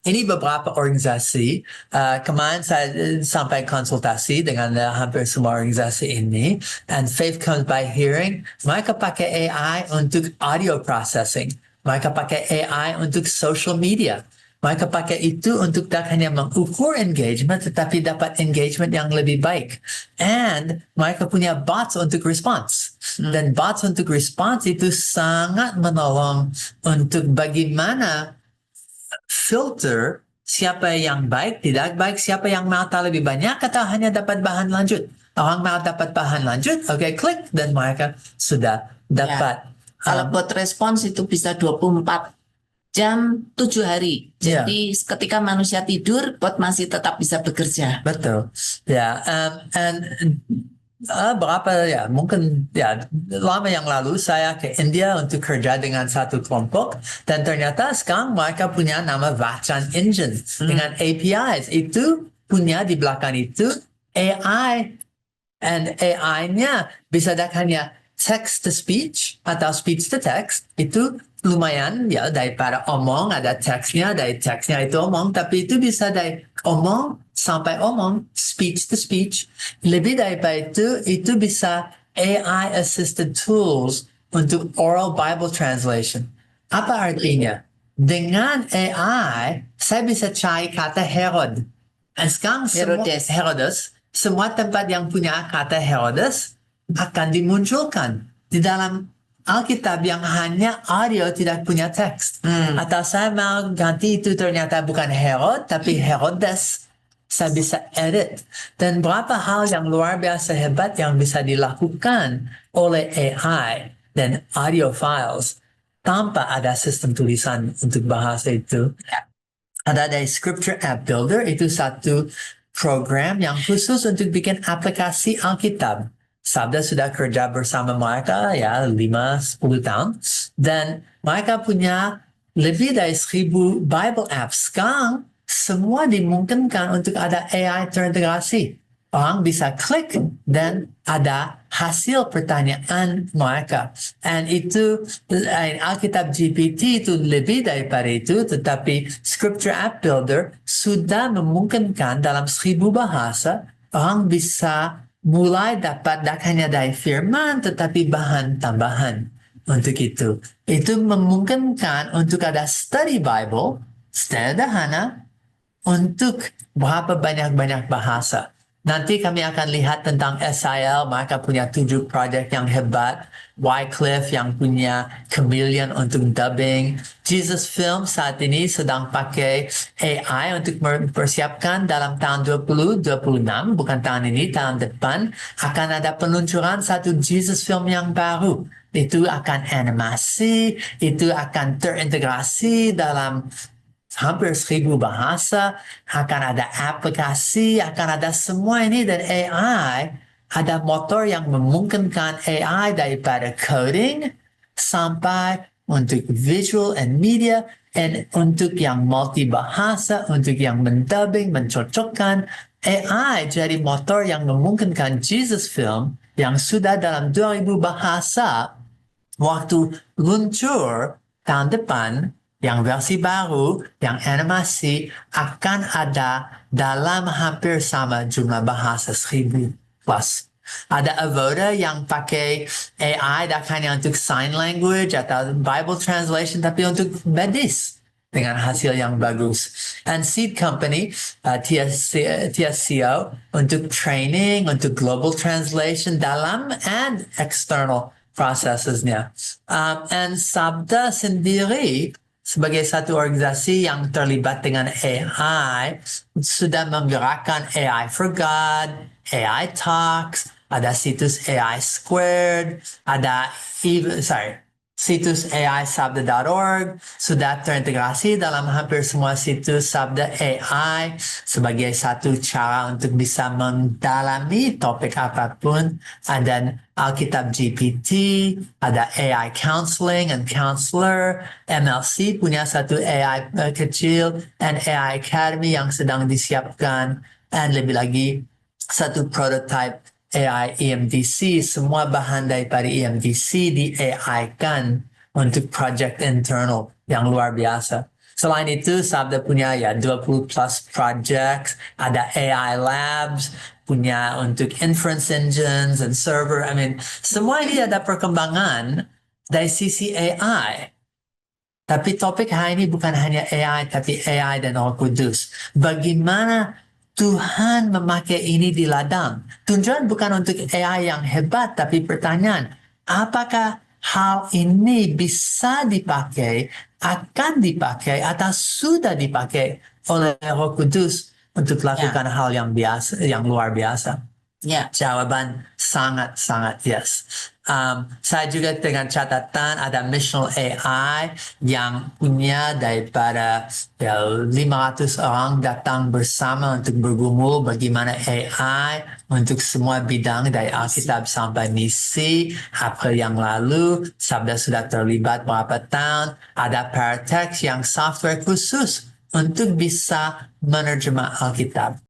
Ini beberapa organisasi, kemarin saya sampai konsultasi dengan hampir semua organisasi ini, and faith comes by hearing. Mereka pakai AI untuk audio processing. Mereka pakai AI untuk social media. Mereka pakai itu untuk tak hanya mengukur engagement, tetapi dapat engagement yang lebih baik. And mereka punya bots untuk response. Dan bots untuk response itu sangat menolong untuk bagaimana filter siapa yang baik, tidak baik, siapa yang mau tahu lebih banyak atau hanya dapat bahan lanjut. Orang mau dapat bahan lanjut, oke, klik, dan mereka sudah dapat. Kalau bot response itu bisa 24 jam 7 hari. Jadi ketika manusia tidur, bot masih tetap bisa bekerja. Betul. Ya, berapa ya, mungkin ya lama yang lalu saya ke India untuk kerja dengan satu kelompok, dan ternyata sekarang mereka punya nama Vachan Engine dengan APIs. Itu punya di belakang itu AI, and AI-nya bisa hanya text to speech atau speech to text. Itu lumayan ya, daripada omong ada teksnya, dari teksnya itu omong, tapi itu bisa dari omong sampai omong, speech to speech. Lebih daripada itu bisa AI assisted tools untuk oral Bible translation. Apa artinya? Dengan AI saya bisa cari kata Herod. Sekarang Herodes, semua tempat yang punya kata Herodes akan dimunculkan di dalam Alkitab yang hanya audio, tidak punya teks. Atau saya mau ganti itu ternyata bukan Herod, tapi Herodes. Saya bisa edit. Dan berapa hal yang luar biasa hebat yang bisa dilakukan oleh AI dan audio files tanpa ada sistem tulisan untuk bahasa itu. Ada dari Scripture App Builder, itu satu program yang khusus untuk bikin aplikasi Alkitab. Sabda sudah kerja bersama mereka ya 5-10 tahun, dan mereka punya lebih dari 1,000 Bible apps. Sekarang semua dimungkinkan untuk ada AI terintegrasi. Orang bisa klik dan ada hasil pertanyaan mereka. And itu Alkitab GPT itu lebih daripada itu, tetapi Scripture App Builder sudah memungkinkan dalam 1,000 bahasa orang bisa mulai dapat tak hanya dari firman, tetapi bahan tambahan untuk itu. Itu memungkinkan untuk ada study Bible, sederhana, untuk berapa banyak-banyak bahasa. Nanti kami akan lihat tentang SIL, mereka punya 7 proyek yang hebat. Wycliffe yang punya Chameleon untuk dubbing. Jesus Film saat ini sedang pakai AI untuk mempersiapkan dalam tahun 2026, bukan tahun ini, tahun depan, akan ada peluncuran satu Jesus Film yang baru. Itu akan animasi, itu akan terintegrasi dalam hampir 1,000 bahasa, akan ada aplikasi, akan ada semua ini, dan AI ada motor yang memungkinkan AI daripada coding sampai untuk visual and media, and untuk yang multi bahasa, untuk yang mendubbing, mencocokkan. AI jadi motor yang memungkinkan Jesus Film yang sudah dalam 2,000 bahasa, waktu luncur tahun depan, yang versi baru, yang animasi, akan ada dalam hampir sama jumlah bahasa 1,000 plus. Ada Avoda yang pakai AI tak hanya untuk sign language atau Bible translation, tapi untuk medis dengan hasil yang bagus. And Seed Company, TSCO, untuk training, untuk global translation dalam and external processesnya. And Sabda sendiri, sebagai satu organisasi yang terlibat dengan AI, sudah menggerakkan AI for God, AI Talks, ada situs AI Squared, ada situs AISabda.org, sudah terintegrasi dalam hampir semua situs Sabda AI sebagai satu cara untuk bisa mendalami topik apapun. Ada Alkitab GPT, ada AI Counseling and Counselor, MLC punya satu AI kecil, and AI Academy yang sedang disiapkan, dan lebih lagi satu prototype AI EMDC. Semua bahan daripada EMDC di AI kan untuk project internal yang luar biasa. Selain itu, Sabda punya ya 20 plus projects, ada AI labs, punya untuk inference engines and server. I mean, semua ini ada perkembangan dari sisi AI. Tapi topik hari ini bukan hanya AI, tapi AI dan Roh Kudus. Bagaimana Tuhan memakai ini di ladang? Tujuan bukan untuk AI yang hebat, tapi pertanyaan, apakah hal ini bisa dipakai, akan dipakai, atau sudah dipakai oleh Roh Kudus untuk melakukan hal yang biasa, yang luar biasa? Ya, Jawaban sangat-sangat yes. Saya juga dengan catatan ada missional AI yang punya daripada 500 orang datang bersama untuk bergumul bagaimana AI untuk semua bidang dari Alkitab sampai misi. April yang lalu, Sabda sudah terlibat beberapa tahun. Ada Paratext yang software khusus untuk bisa menerjemah Alkitab.